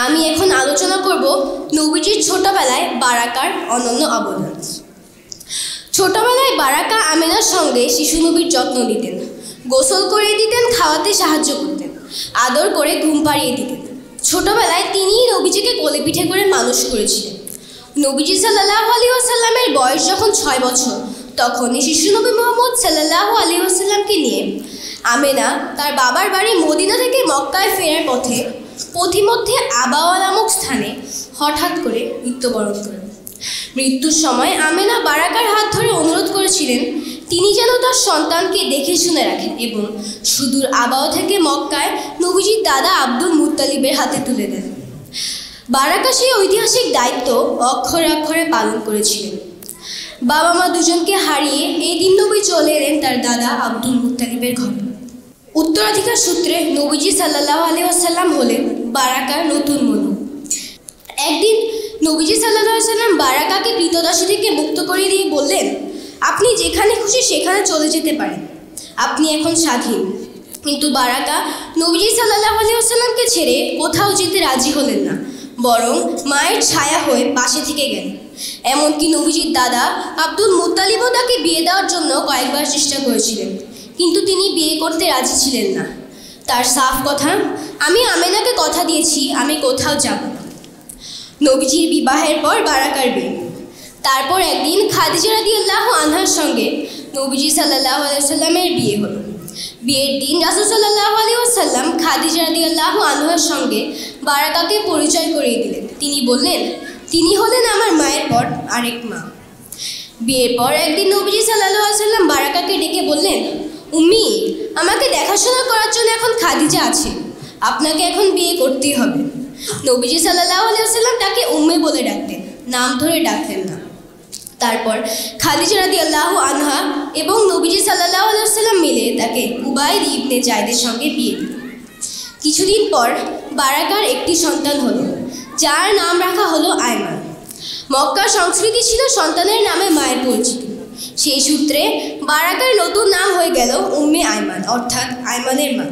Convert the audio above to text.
আমি এখন আলোচনা করব নবীজির ছোটবেলায় বারাকার অনন্য অবদান। ছোটবেলায় বারাকা আমেনার সঙ্গে শিশু নবীর যত্ন নিতেন, গোসল করিয়ে দিতেন, খাওয়াতে সাহায্য করতেন, আদর করে ঘুম পাড়িয়ে দিতেন। ছোটবেলায় তিনিই নবীজিকে কোলে পিঠে করে মানুষ করেছিলেন। নবীজি সাল্লাল্লাহু আলাইহি ওয়াসাল্লামের বয়স যখন 6 বছর, তখনই শিশু নবী মুহাম্মদ সাল্লাল্লাহু আলাইহি ওয়াসাল্লামকে নিয়ে আমেনা তার বাবার বাড়ি মদিনা থেকে মক্কায় ফেরার পথে পথিমধ্যে আবাওয়া নামক স্থানে হঠাৎ করে মৃত্যুবরণ করেন। মৃত্যুর সময় আমেনা বারাকার হাত ধরে অনুরোধ করেছিলেন তিনি যেন তার সন্তানকে দেখে শুনে রাখেন এবং সুদূর আবাওয়া থেকে মক্কায় নবীজির দাদা আব্দুল মুত্তালিবের হাতে তুলে দেন। বারাকা সেই ঐতিহাসিক দায়িত্ব অক্ষরে অক্ষরে পালন করেছিলেন। বাবা মা দুজনকে হারিয়ে এই দিন নবী চলে এলেন তার দাদা আব্দুল মুত্তালিবের ঘরে। উত্তরাধিকার সূত্রে নবীজি সাল্লাল্লাহু আলাইহি ওয়াসাল্লাম হলেন বারাকার নতুন মনু। একদিন নবীজি সাল্লাল্লাহু আলাইহি ওয়াসাল্লাম বারাকাকে কৃতদাসী থেকে মুক্ত করে দিয়ে বললেন, আপনি যেখানে খুশি সেখানে চলে যেতে পারেন, আপনি এখন স্বাধীন। কিন্তু বারাকা নবীজি সাল্লাল্লাহু আলাইহি ওয়াসাল্লামকে ছেড়ে কোথাও যেতে রাজি হলেন না, বরং মায়ের ছায়া হয়ে পাশে থেকে গেলেন। এমনকি নবীজির দাদা আব্দুল মুত্তালিবও তাকে বিয়ে দেওয়ার জন্য কয়েকবার চেষ্টা করেছিলেন, কিন্তু তিনি বিয়ে করতে রাজি ছিলেন না। তার সাফ কথা, আমি আমেনাকে কথা দিয়েছি আমি কোথাও যাব না। নবীজির বিবাহের পর বারাকার বিয়ে। তারপর একদিন খাদিজা রাদিয়াল্লাহু আনহার সঙ্গে নবীজি সাল্লাল্লাহু আলাইহি ওয়াসাল্লামের বিয়ে হলো। বিয়ের দিন রাসূল সাল্লাল্লাহু আলাইহি ওয়াসাল্লাম খাদিজা রাদিয়াল্লাহু আনহার সঙ্গে বারাকাকে পরিচয় করিয়ে দিলেন। তিনি বললেন, তিনি হলেন আমার মায়ের পর আরেক মা। বিয়ের পর একদিন নবীজি সাল্লাল্লাহু আলাইহি ওয়াসাল্লাম বারাকাকে ডেকে বললেন, উম্মি, আমাকে দেখাশোনা করার জন্য এখন খাদিজা আছে, আপনাকে এখন বিয়ে করতেই হবে। নবীজি সাল্লাল্লাহু আলাইহি ওয়াসাল্লাম তাকে উম্মে বলে ডাকতেন, নাম ধরে ডাকতেন না। তারপর খাদিজা রাদিয়াল্লাহু আনহা এবং নবীজি সাল্লাল্লাহু আলাইহি ওয়াসাল্লাম মিলে তাকে উবাইদ ইবনে জায়দের সঙ্গে বিয়ে দিলেন। কিছুদিন পর বারাকার একটি সন্তান হলো, যার নাম রাখা হলো আয়মান। মক্কার সংস্কৃতি ছিল সন্তানের নামে মায়ের পরিচিতি। সেই সূত্রে বারাকার নতুন নাম হয়ে গেল উম্মে আয়মান, অর্থাৎ আয়মানের মা।